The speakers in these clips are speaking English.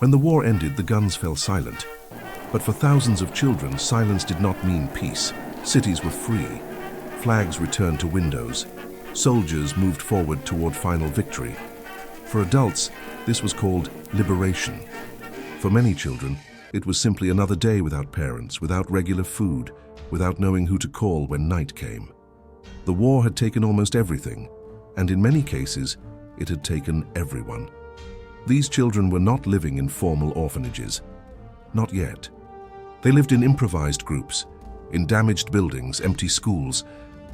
When the war ended, the guns fell silent. But for thousands of children, silence did not mean peace. Cities were free. Flags returned to windows. Soldiers moved forward toward final victory. For adults, this was called liberation. For many children, it was simply another day without parents, without regular food, without knowing who to call when night came. The war had taken almost everything, and in many cases, it had taken everyone. These children were not living in formal orphanages. Not yet. They lived in improvised groups, in damaged buildings, empty schools,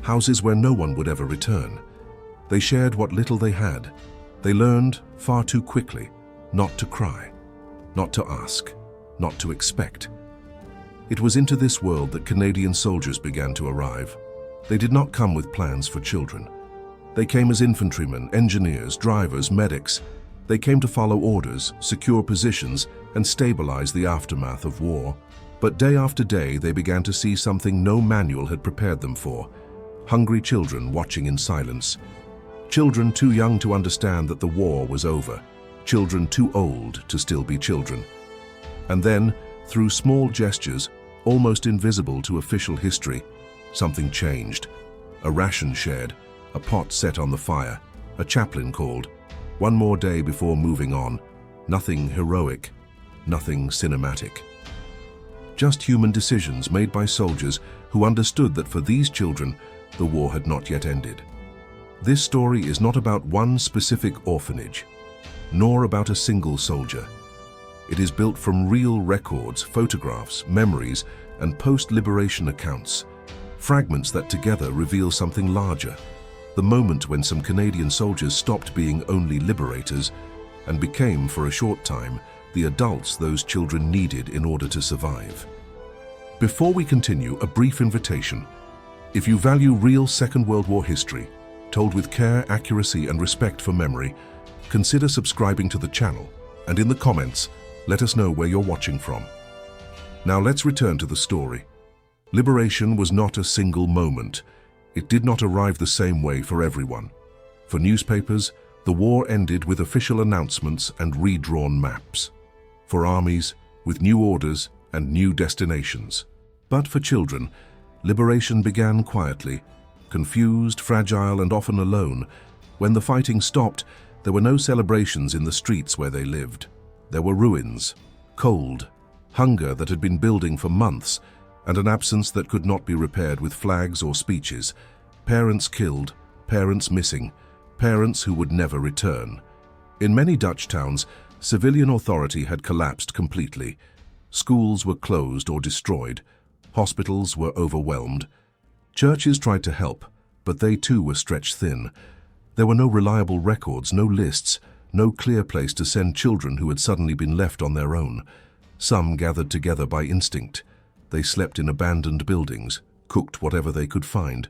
houses where no one would ever return. They shared what little they had. They learned far too quickly not to cry, not to ask, not to expect. It was into this world that Canadian soldiers began to arrive. They did not come with plans for children. They came as infantrymen, engineers, drivers, medics. They came to follow orders, secure positions, and stabilize the aftermath of war. But day after day, they began to see something no manual had prepared them for. Hungry children watching in silence. Children too young to understand that the war was over. Children too old to still be children. And then, through small gestures, almost invisible to official history, something changed. A ration shared, a pot set on the fire, a chaplain called. One more day before moving on. Nothing heroic, nothing cinematic. Just human decisions made by soldiers who understood that for these children, the war had not yet ended. This story is not about one specific orphanage, nor about a single soldier. It is built from real records, photographs, memories, and post-liberation accounts, fragments that together reveal something larger, the moment when some Canadian soldiers stopped being only liberators and became, for a short time, the adults those children needed in order to survive. Before we continue, a brief invitation. If you value real Second World War history, told with care, accuracy, and respect for memory, consider subscribing to the channel, and in the comments, let us know where you're watching from. Now let's return to the story. Liberation was not a single moment. It did not arrive the same way for everyone. For newspapers, the war ended with official announcements and redrawn maps. For armies, with new orders and new destinations. But for children, liberation began quietly, confused, fragile, and often alone. When the fighting stopped, there were no celebrations in the streets where they lived. There were ruins, cold, hunger that had been building for months, and an absence that could not be repaired with flags or speeches. Parents killed, parents missing, parents who would never return. In many Dutch towns, civilian authority had collapsed completely. Schools were closed or destroyed. Hospitals were overwhelmed. Churches tried to help, but they too were stretched thin. There were no reliable records, no lists, no clear place to send children who had suddenly been left on their own. Some gathered together by instinct. They slept in abandoned buildings, cooked whatever they could find.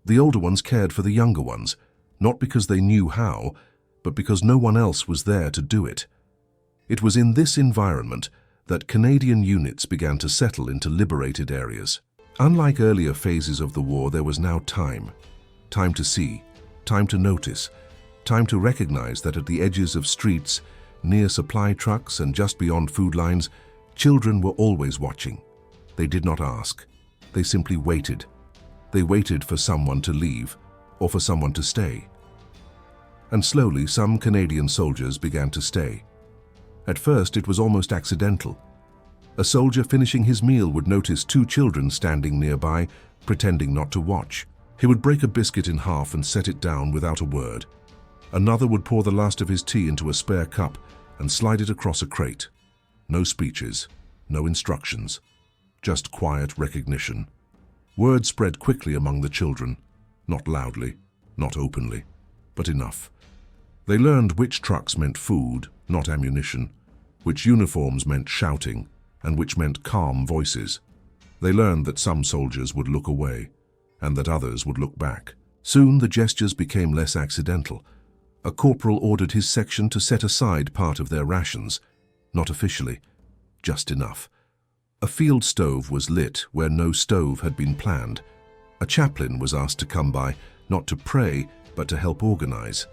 The older ones cared for the younger ones, not because they knew how, but because no one else was there to do it. It was in this environment that Canadian units began to settle into liberated areas. Unlike earlier phases of the war, there was now time. Time to see, time to notice, time to recognize that at the edges of streets, near supply trucks and just beyond food lines, children were always watching. They did not ask. They simply waited. They waited for someone to leave or for someone to stay. And slowly, some Canadian soldiers began to stay. At first, it was almost accidental. A soldier finishing his meal would notice two children standing nearby, pretending not to watch. He would break a biscuit in half and set it down without a word. Another would pour the last of his tea into a spare cup and slide it across a crate. No speeches, no instructions, just quiet recognition. Word spread quickly among the children, not loudly, not openly, but enough. They learned which trucks meant food, not ammunition, which uniforms meant shouting, and which meant calm voices. They learned that some soldiers would look away, and that others would look back. Soon the gestures became less accidental. A corporal ordered his section to set aside part of their rations, not officially, just enough. A field stove was lit where no stove had been planned. A chaplain was asked to come by, not to pray, but to help organize.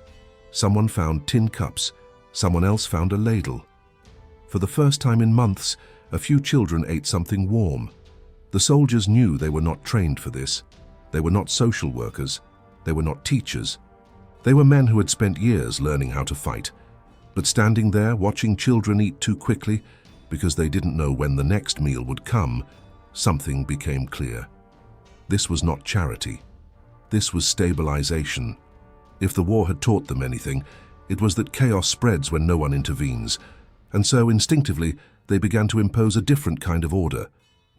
Someone found tin cups, someone else found a ladle. For the first time in months, a few children ate something warm. The soldiers knew they were not trained for this. They were not social workers. They were not teachers. They were men who had spent years learning how to fight. But standing there, watching children eat too quickly, because they didn't know when the next meal would come, something became clear. This was not charity. This was stabilization. If the war had taught them anything, it was that chaos spreads when no one intervenes. And so, instinctively, they began to impose a different kind of order.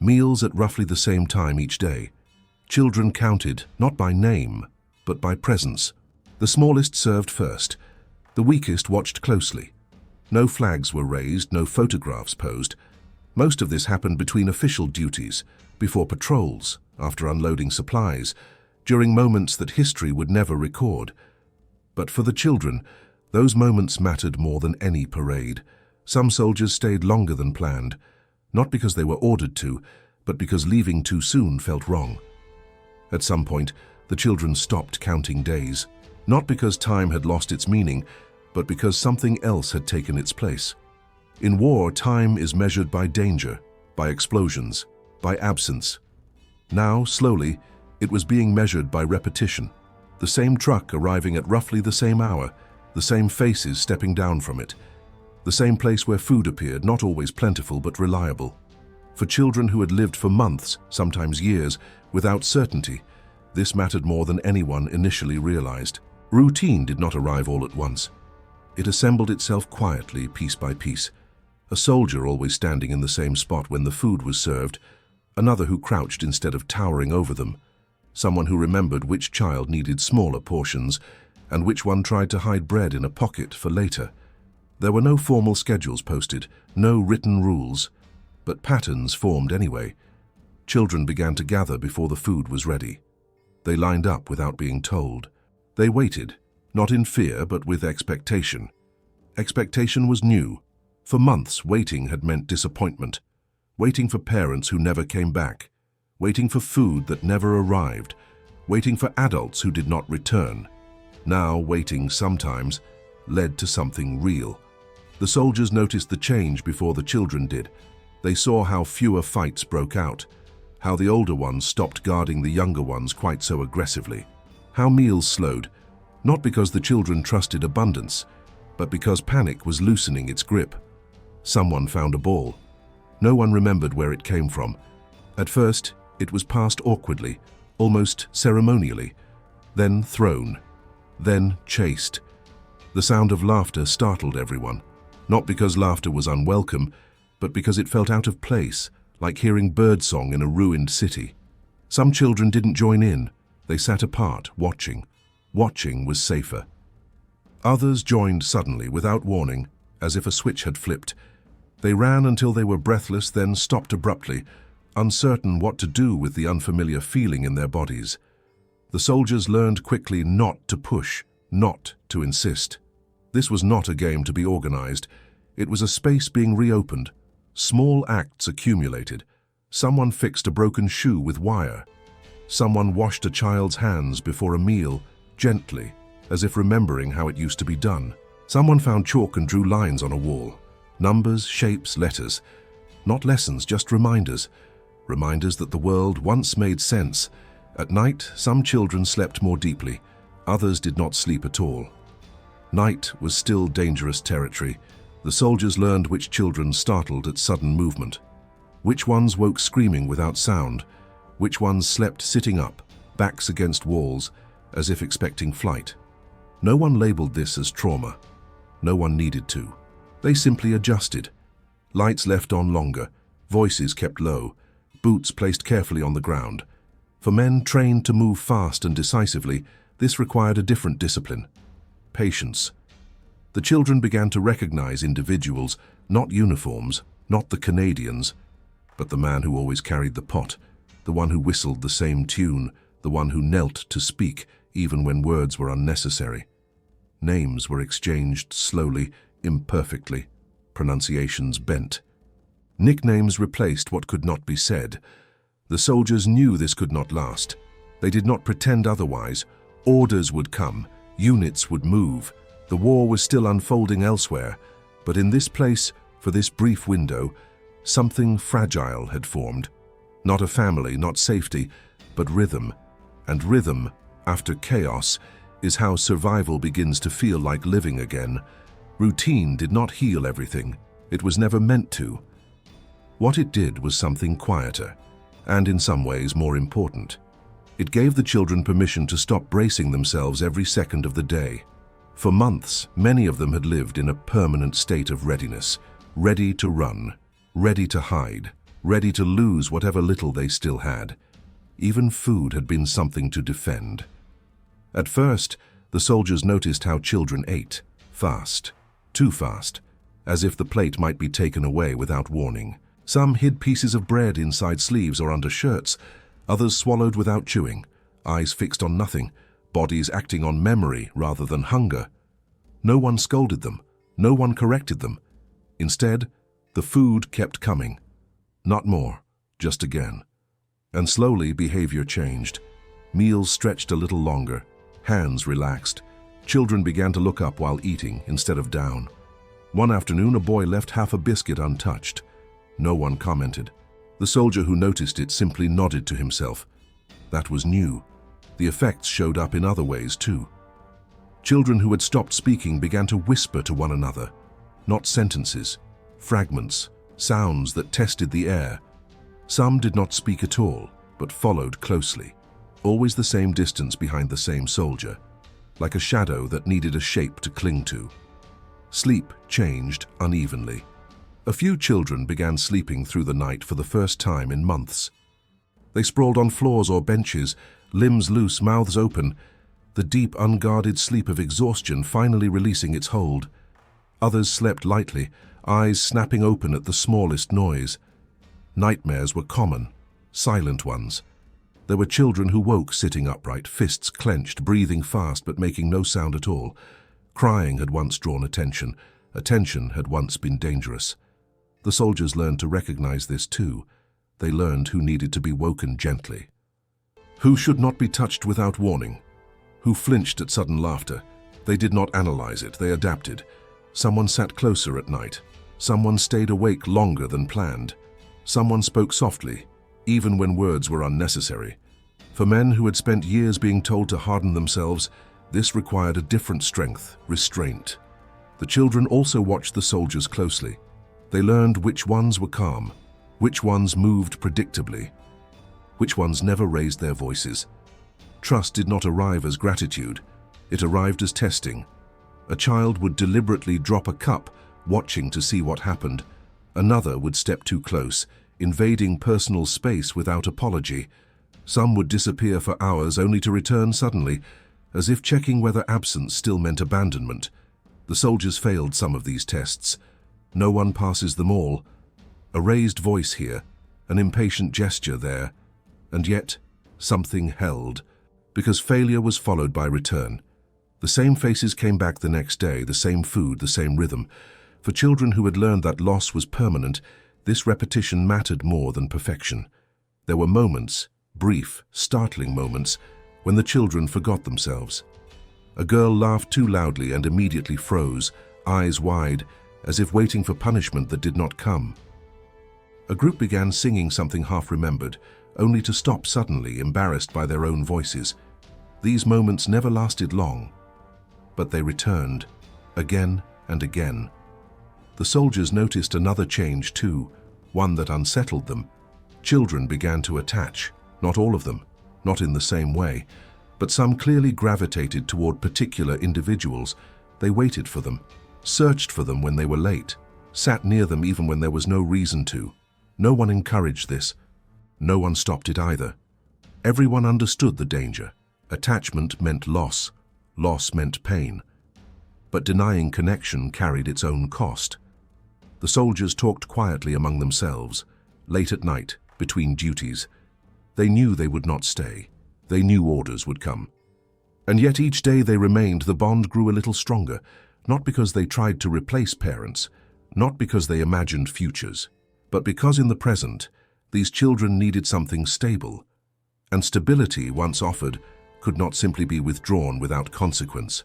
Meals at roughly the same time each day. Children counted, not by name, but by presence. The smallest served first. The weakest watched closely. No flags were raised, no photographs posed. Most of this happened between official duties, before patrols, after unloading supplies, during moments that history would never record. But for the children, those moments mattered more than any parade. Some soldiers stayed longer than planned, not because they were ordered to, but because leaving too soon felt wrong. At some point, the children stopped counting days, not because time had lost its meaning, but because something else had taken its place. In war, time is measured by danger, by explosions, by absence. Now, slowly, it was being measured by repetition. The same truck arriving at roughly the same hour, the same faces stepping down from it, the same place where food appeared, not always plentiful but reliable. For children who had lived for months, sometimes years, without certainty, this mattered more than anyone initially realized. Routine did not arrive all at once. It assembled itself quietly, piece by piece. A soldier always standing in the same spot when the food was served, another who crouched instead of towering over them, someone who remembered which child needed smaller portions and which one tried to hide bread in a pocket for later. There were no formal schedules posted, no written rules, but patterns formed anyway. Children began to gather before the food was ready. They lined up without being told. They waited, not in fear but with expectation. Expectation was new. For months, waiting had meant disappointment. Waiting for parents who never came back. Waiting for food that never arrived. Waiting for adults who did not return. Now, waiting sometimes led to something real. The soldiers noticed the change before the children did. They saw how fewer fights broke out, how the older ones stopped guarding the younger ones quite so aggressively, how meals slowed, not because the children trusted abundance, but because panic was loosening its grip. Someone found a ball. No one remembered where it came from. At first, it was passed awkwardly, almost ceremonially, then thrown, then chased. The sound of laughter startled everyone, not because laughter was unwelcome, but because it felt out of place, like hearing birdsong in a ruined city. Some children didn't join in. They sat apart, watching. Watching was safer. Others joined suddenly, without warning, as if a switch had flipped. They ran until they were breathless, then stopped abruptly, uncertain what to do with the unfamiliar feeling in their bodies. The soldiers learned quickly not to push, not to insist. This was not a game to be organized. It was a space being reopened. Small acts accumulated. Someone fixed a broken shoe with wire. Someone washed a child's hands before a meal, gently, as if remembering how it used to be done. Someone found chalk and drew lines on a wall. Numbers, shapes, letters. Not lessons, just reminders. Reminders that the world once made sense. At night, some children slept more deeply. Others did not sleep at all. Night was still dangerous territory. The soldiers learned which children startled at sudden movement. Which ones woke screaming without sound. Which ones slept sitting up, backs against walls, as if expecting flight. No one labeled this as trauma. No one needed to. They simply adjusted. Lights left on longer, voices kept low, boots placed carefully on the ground. For men trained to move fast and decisively, this required a different discipline. Patience. The children began to recognize individuals, not uniforms, not the Canadians, but the man who always carried the pot, the one who whistled the same tune, the one who knelt to speak even when words were unnecessary. Names were exchanged slowly, imperfectly, pronunciations bent. Nicknames replaced what could not be said. The soldiers knew this could not last. They did not pretend otherwise. Orders would come, units would move. The war was still unfolding elsewhere, but in this place, For this brief window, something fragile had formed. Not a family, not safety, but rhythm. And rhythm, after chaos, is how survival begins to feel like living again. Routine did not heal everything. It was never meant to. What it did was something quieter, and in some ways more important. It gave the children permission to stop bracing themselves every second of the day. For months, many of them had lived in a permanent state of readiness, ready to run, ready to hide, ready to lose whatever little they still had. Even food had been something to defend. At first, the soldiers noticed how children ate, fast, too fast, as if the plate might be taken away without warning. Some hid pieces of bread inside sleeves or under shirts, others swallowed without chewing, eyes fixed on nothing, bodies acting on memory rather than hunger. No one scolded them, no one corrected them. Instead, the food kept coming. Not more, just again. And slowly behavior changed. Meals stretched a little longer, hands relaxed. Children began to look up while eating instead of down. One afternoon, a boy left half a biscuit untouched. No one commented. The soldier who noticed it simply nodded to himself. That was new. The effects showed up in other ways too. Children who had stopped speaking began to whisper to one another. Not sentences, fragments, sounds that tested the air. Some did not speak at all, but followed closely. Always the same distance behind the same soldier, like a shadow that needed a shape to cling to. Sleep changed unevenly. A few children began sleeping through the night for the first time in months. They sprawled on floors or benches, limbs loose, mouths open, the deep, unguarded sleep of exhaustion finally releasing its hold. Others slept lightly, eyes snapping open at the smallest noise. Nightmares were common, silent ones. There were children who woke sitting upright, fists clenched, breathing fast but making no sound at all. Crying had once drawn attention. Attention had once been dangerous. The soldiers learned to recognize this too. They learned who needed to be woken gently. Who should not be touched without warning. Who flinched at sudden laughter. They did not analyze it, they adapted. Someone sat closer at night. Someone stayed awake longer than planned. Someone spoke softly, even when words were unnecessary. For men who had spent years being told to harden themselves, this required a different strength, restraint. The children also watched the soldiers closely. They learned which ones were calm, which ones moved predictably, which ones never raised their voices. Trust did not arrive as gratitude, it arrived as testing. A child would deliberately drop a cup, watching to see what happened. Another would step too close, invading personal space without apology. Some would disappear for hours only to return suddenly, as if checking whether absence still meant abandonment. The soldiers failed some of these tests. No one passes them all. A raised voice here, an impatient gesture there, and yet something held, because failure was followed by return. The same faces came back the next day, the same food, the same rhythm. For children who had learned that loss was permanent, this repetition mattered more than perfection. There were moments, brief, startling moments, when the children forgot themselves. A girl laughed too loudly and immediately froze, eyes wide, as if waiting for punishment that did not come. A group began singing something half-remembered, only to stop suddenly, embarrassed by their own voices. These moments never lasted long, but they returned, again and again. The soldiers noticed another change too, one that unsettled them. Children began to attach, not all of them, not in the same way, but some clearly gravitated toward particular individuals. They waited for them, searched for them when they were late, sat near them even when there was no reason to. No one encouraged this. No one stopped it either. Everyone understood the danger. Attachment meant loss. Loss meant pain. But denying connection carried its own cost. The soldiers talked quietly among themselves, late at night, between duties. They knew they would not stay. They knew orders would come. And yet each day they remained, the bond grew a little stronger, not because they tried to replace parents, not because they imagined futures, but because in the present, these children needed something stable. And stability, once offered, could not simply be withdrawn without consequence.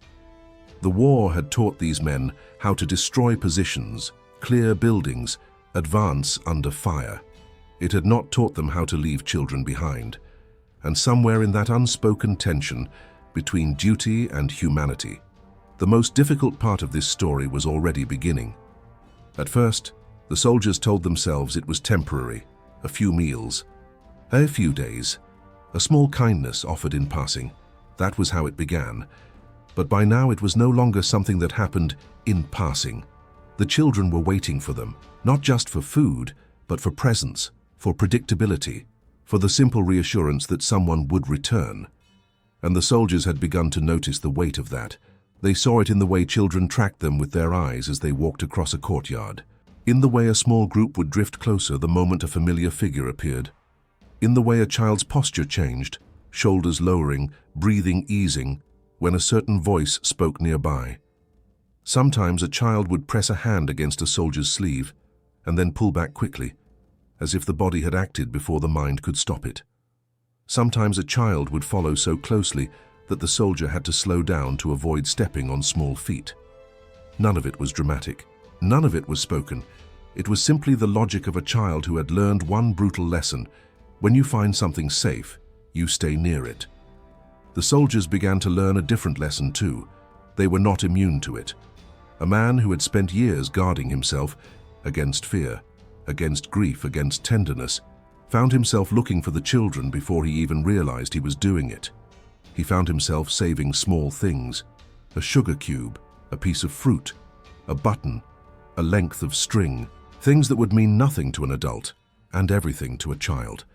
The war had taught these men how to destroy positions, clear buildings, advance under fire. It had not taught them how to leave children behind. And somewhere in that unspoken tension between duty and humanity, the most difficult part of this story was already beginning. At first, the soldiers told themselves it was temporary, a few meals, a few days, a small kindness offered in passing. That was how it began. But by now it was no longer something that happened in passing. The children were waiting for them, not just for food, but for presence, for predictability, for the simple reassurance that someone would return. And the soldiers had begun to notice the weight of that. They saw it in the way children tracked them with their eyes as they walked across a courtyard, in the way a small group would drift closer the moment a familiar figure appeared, in the way a child's posture changed, shoulders lowering, breathing easing, when a certain voice spoke nearby. Sometimes a child would press a hand against a soldier's sleeve and then pull back quickly, as if the body had acted before the mind could stop it. Sometimes a child would follow so closely that the soldier had to slow down to avoid stepping on small feet. None of it was dramatic. None of it was spoken. It was simply the logic of a child who had learned one brutal lesson. When you find something safe, you stay near it. The soldiers began to learn a different lesson too. They were not immune to it. A man who had spent years guarding himself against fear, against grief, against tenderness, found himself looking for the children before he even realized he was doing it. He found himself saving small things, a sugar cube, a piece of fruit, a button, a length of string, things that would mean nothing to an adult and everything to a child.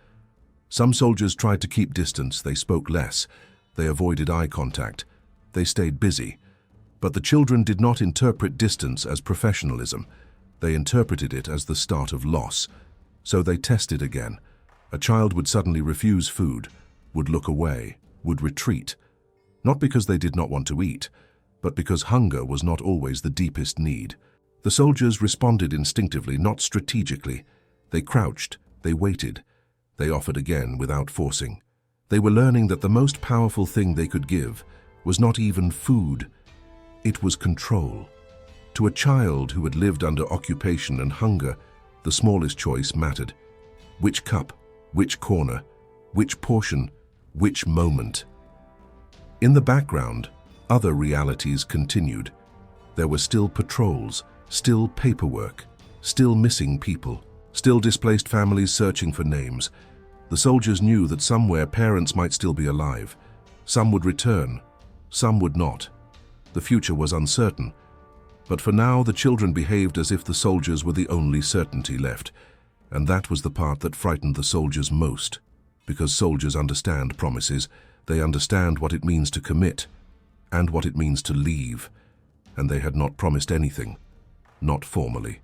Some soldiers tried to keep distance. They spoke less. They avoided eye contact. They stayed busy. But the children did not interpret distance as professionalism. They interpreted it as the start of loss. So they tested again. A child would suddenly refuse food, would look away, would retreat. Not because they did not want to eat, but because hunger was not always the deepest need. The soldiers responded instinctively, not strategically. They crouched, they waited, they offered again without forcing. They were learning that the most powerful thing they could give was not even food, it was control. To a child who had lived under occupation and hunger, the smallest choice mattered. Which cup, which corner, which portion, which moment. In the background, other realities continued. There were still patrols, still paperwork, still missing people, still displaced families searching for names. The soldiers knew that somewhere parents might still be alive. Some would return, some would not. The future was uncertain. But for now, the children behaved as if the soldiers were the only certainty left. And that was the part that frightened the soldiers most. Because soldiers understand promises, they understand what it means to commit, and what it means to leave. And they had not promised anything. Not formally.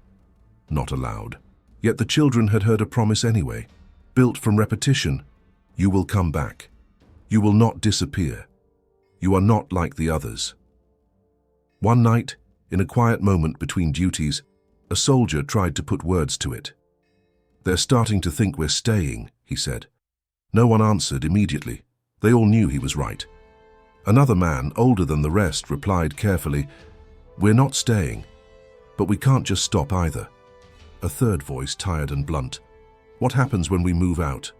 Not aloud. Yet the children had heard a promise anyway, built from repetition. You will come back. You will not disappear. You are not like the others. One night, in a quiet moment between duties, a soldier tried to put words to it. They're starting to think we're staying, he said. No one answered immediately. They all knew he was right. Another man, older than the rest, replied carefully, We're not staying, but we can't just stop either. A third voice, tired and blunt, What happens when we move out?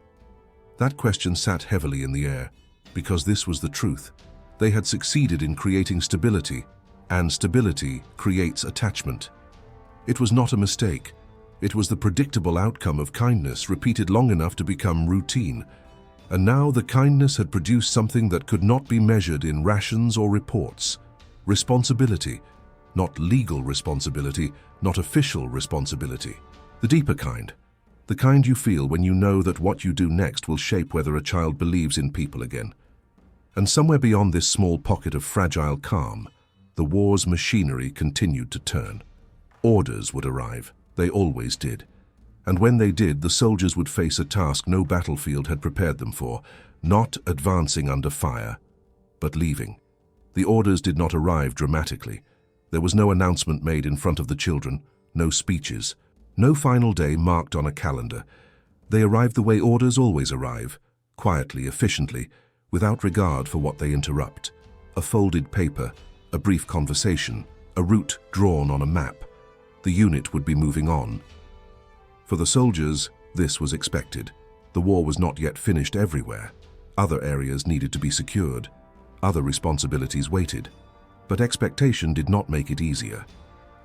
That question sat heavily in the air, because this was the truth. They had succeeded in creating stability, and stability creates attachment. It was not a mistake. It was the predictable outcome of kindness repeated long enough to become routine. And now the kindness had produced something that could not be measured in rations or reports. Responsibility. Not legal responsibility, not official responsibility. The deeper kind. The kind you feel when you know that what you do next will shape whether a child believes in people again. And somewhere beyond this small pocket of fragile calm, the war's machinery continued to turn. Orders would arrive. They always did. And when they did, the soldiers would face a task no battlefield had prepared them for, not advancing under fire, but leaving. The orders did not arrive dramatically. There was no announcement made in front of the children, no speeches, no final day marked on a calendar. They arrived the way orders always arrive, quietly, efficiently, without regard for what they interrupt. A folded paper, a brief conversation, a route drawn on a map. The unit would be moving on. For the soldiers, this was expected. The war was not yet finished everywhere. Other areas needed to be secured. Other responsibilities waited. But expectation did not make it easier.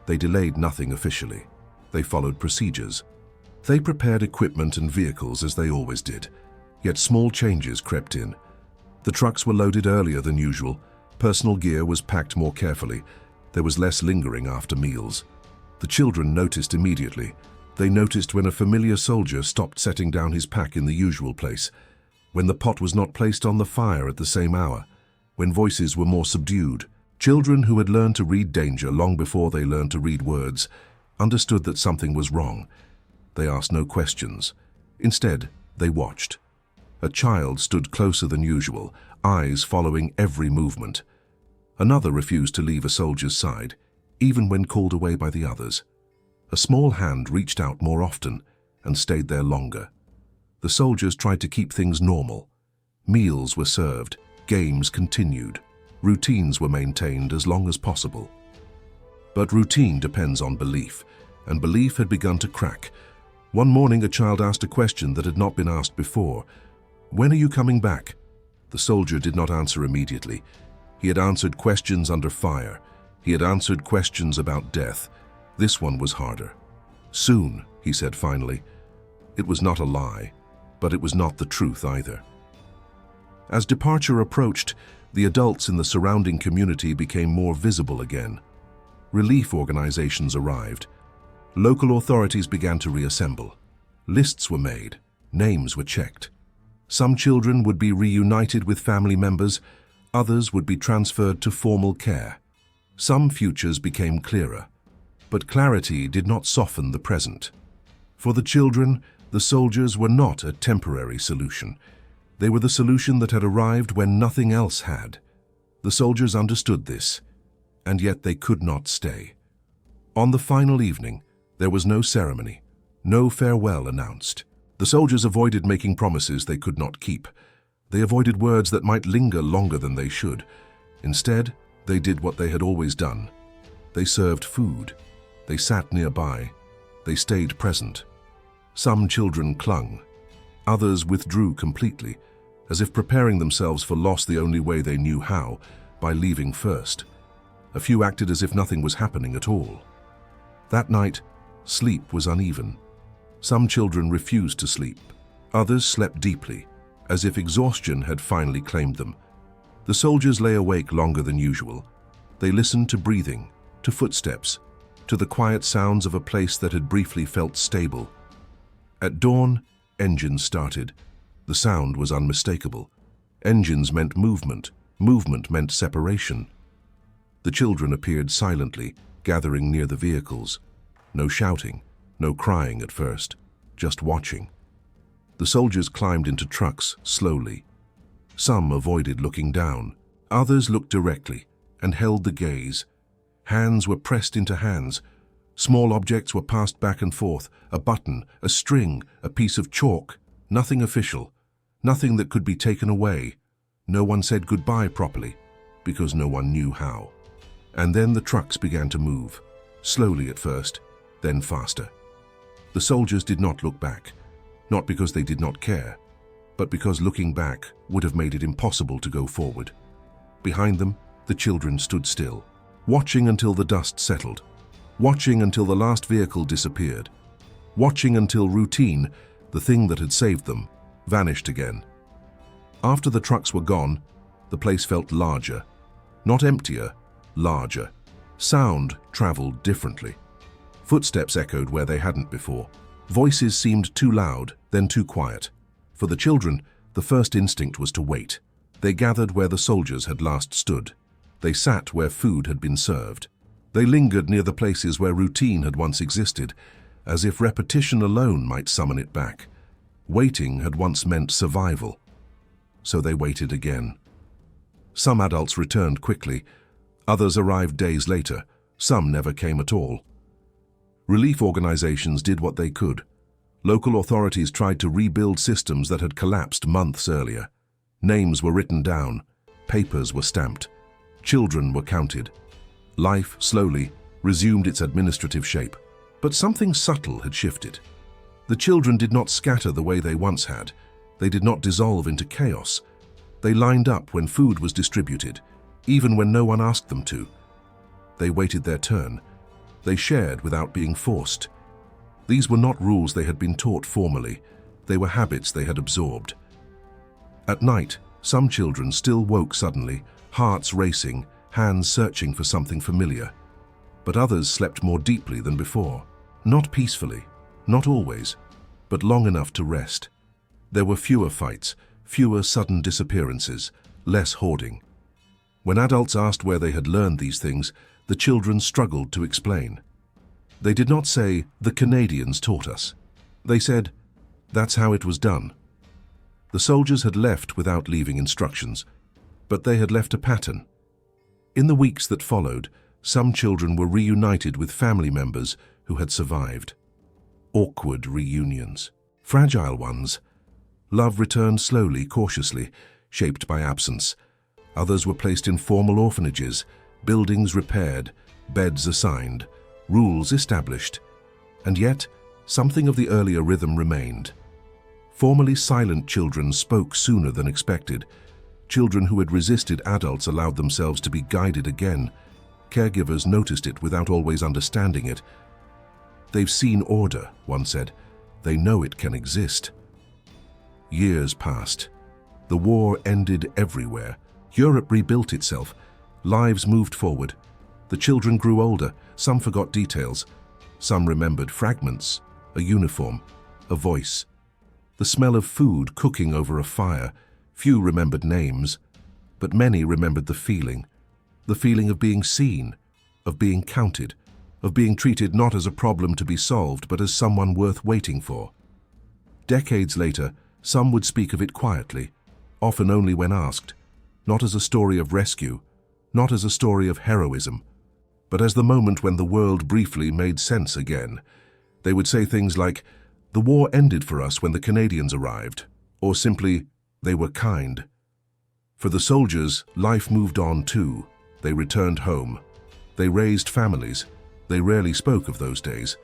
They delayed nothing officially. They followed procedures. They prepared equipment and vehicles as they always did. Yet small changes crept in. The trucks were loaded earlier than usual. Personal gear was packed more carefully. There was less lingering after meals. The children noticed immediately. They noticed when a familiar soldier stopped setting down his pack in the usual place, when the pot was not placed on the fire at the same hour, when voices were more subdued. Children who had learned to read danger long before they learned to read words understood that something was wrong. They asked no questions. Instead, they watched. A child stood closer than usual, eyes following every movement. Another refused to leave a soldier's side, even when called away by the others. A small hand reached out more often and stayed there longer. The soldiers tried to keep things normal. Meals were served, games continued, routines were maintained as long as possible. But routine depends on belief, and belief had begun to crack. One morning a child asked a question that had not been asked before. "When are you coming back?" The soldier did not answer immediately. He had answered questions under fire. He had answered questions about death. This one was harder. "Soon," he said finally. It was not a lie, but it was not the truth either. As departure approached, the adults in the surrounding community became more visible again. Relief organizations arrived. Local authorities began to reassemble. Lists were made. Names were checked. Some children would be reunited with family members. Others would be transferred to formal care. Some futures became clearer. But clarity did not soften the present. For the children, the soldiers were not a temporary solution. They were the solution that had arrived when nothing else had. The soldiers understood this, and yet they could not stay. On the final evening, there was no ceremony, no farewell announced. The soldiers avoided making promises they could not keep. They avoided words that might linger longer than they should. Instead, they did what they had always done. They served food. They sat nearby. They stayed present. Some children clung. Others withdrew completely, as if preparing themselves for loss the only way they knew how, by leaving first. A few acted as if nothing was happening at all. That night, sleep was uneven. Some children refused to sleep. Others slept deeply, as if exhaustion had finally claimed them. The soldiers lay awake longer than usual. They listened to breathing, to footsteps, to the quiet sounds of a place that had briefly felt stable. At dawn, engines started. The sound was unmistakable. Engines meant movement. Movement meant separation. The children appeared silently, gathering near the vehicles. No shouting, no crying at first, just watching. The soldiers climbed into trucks slowly. Some avoided looking down. Others looked directly and held the gaze. Hands were pressed into hands. Small objects were passed back and forth. A button, a string, a piece of chalk. Nothing official. Nothing that could be taken away. No one said goodbye properly, because no one knew how. And then the trucks began to move. Slowly at first, then faster. The soldiers did not look back. Not because they did not care, but because looking back would have made it impossible to go forward. Behind them, the children stood still, watching until the dust settled, watching until the last vehicle disappeared, watching until routine, the thing that had saved them, vanished again. After the trucks were gone, the place felt larger. Not emptier, larger. Sound traveled differently. Footsteps echoed where they hadn't before. Voices seemed too loud, then too quiet. For the children, the first instinct was to wait. They gathered where the soldiers had last stood. They sat where food had been served. They lingered near the places where routine had once existed, as if repetition alone might summon it back. Waiting had once meant survival. So they waited again. Some adults returned quickly. Others arrived days later. Some never came at all. Relief organizations did what they could. Local authorities tried to rebuild systems that had collapsed months earlier. Names were written down. Papers were stamped. Children were counted. Life, slowly, resumed its administrative shape. But something subtle had shifted. The children did not scatter the way they once had. They did not dissolve into chaos. They lined up when food was distributed, even when no one asked them to. They waited their turn. They shared without being forced. These were not rules they had been taught formally. They were habits they had absorbed. At night, some children still woke suddenly, hearts racing, hands searching for something familiar. But others slept more deeply than before. Not peacefully, not always, but long enough to rest. There were fewer fights, fewer sudden disappearances, less hoarding. When adults asked where they had learned these things, the children struggled to explain. They did not say, "The Canadians taught us." They said, "That's how it was done." The soldiers had left without leaving instructions, but they had left a pattern. In the weeks that followed, some children were reunited with family members who had survived. Awkward reunions, fragile ones. Love returned slowly, cautiously, shaped by absence. Others were placed in formal orphanages, buildings repaired, beds assigned, rules established. And yet, something of the earlier rhythm remained. Formerly silent children spoke sooner than expected. Children who had resisted adults allowed themselves to be guided again. Caregivers noticed it without always understanding it. "They've seen order," one said. "They know it can exist." Years passed. The war ended everywhere. Europe rebuilt itself. Lives moved forward. The children grew older. Some forgot details. Some remembered fragments, a uniform, a voice. The smell of food cooking over a fire. Few remembered names, but many remembered the feeling of being seen, of being counted, of being treated not as a problem to be solved, but as someone worth waiting for. Decades later, some would speak of it quietly, often only when asked, not as a story of rescue, not as a story of heroism, but as the moment when the world briefly made sense again. They would say things like, "The war ended for us when the Canadians arrived," or simply, "They were kind." For the soldiers, life moved on too. They returned home. They raised families. They rarely spoke of those days.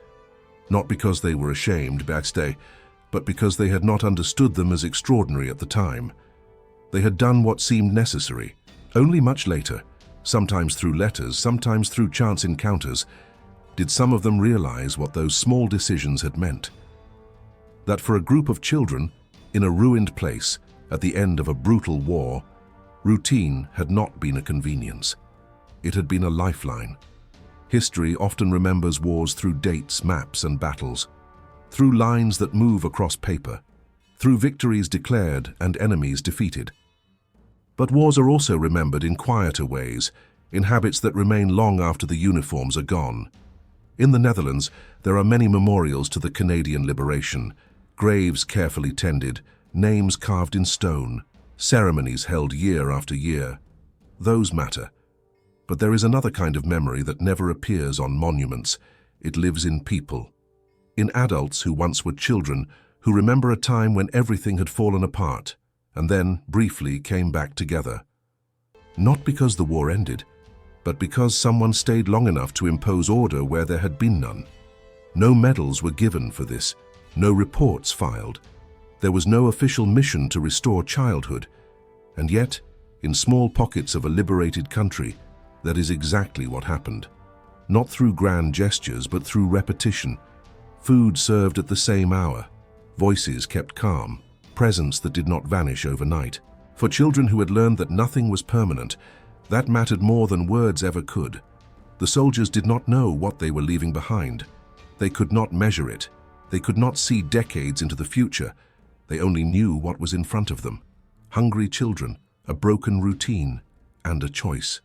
Not because they were ashamed, but because they had not understood them as extraordinary at the time. They had done what seemed necessary. Only much later, sometimes through letters, sometimes through chance encounters, did some of them realize what those small decisions had meant. That for a group of children, in a ruined place, at the end of a brutal war, routine had not been a convenience. It had been a lifeline. History often remembers wars through dates, maps, and battles, through lines that move across paper, through victories declared and enemies defeated. But wars are also remembered in quieter ways, in habits that remain long after the uniforms are gone. In the Netherlands, there are many memorials to the Canadian liberation, graves carefully tended, names carved in stone, ceremonies held year after year. Those matter. But there is another kind of memory that never appears on monuments. It lives in people. In adults who once were children, who remember a time when everything had fallen apart, and then, briefly, came back together. Not because the war ended, but because someone stayed long enough to impose order where there had been none. No medals were given for this, no reports filed. There was no official mission to restore childhood. And yet, in small pockets of a liberated country, that is exactly what happened. Not through grand gestures, but through repetition. Food served at the same hour. Voices kept calm. Presence that did not vanish overnight. For children who had learned that nothing was permanent, that mattered more than words ever could. The soldiers did not know what they were leaving behind. They could not measure it. They could not see decades into the future. They only knew what was in front of them. Hungry children, a broken routine, and a choice.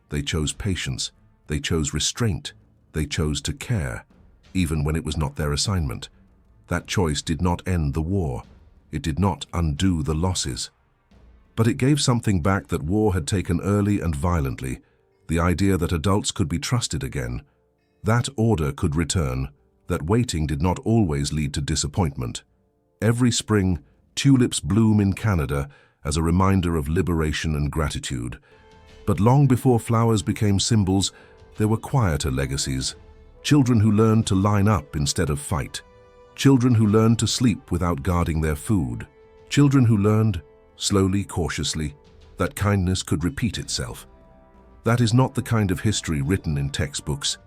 They chose patience. They chose restraint. They chose to care, even when it was not their assignment. That choice did not end the war. It did not undo the losses. But it gave something back that war had taken early and violently, the idea that adults could be trusted again. That order could return, that waiting did not always lead to disappointment. Every spring, tulips bloom in Canada as a reminder of liberation and gratitude. But long before flowers became symbols, there were quieter legacies. Children who learned to line up instead of fight. Children who learned to sleep without guarding their food. Children who learned, slowly, cautiously, that kindness could repeat itself. That is not the kind of history written in textbooks.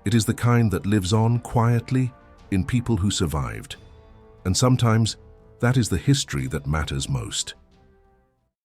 It is the kind that lives on quietly in people who survived. And sometimes, that is the history that matters most.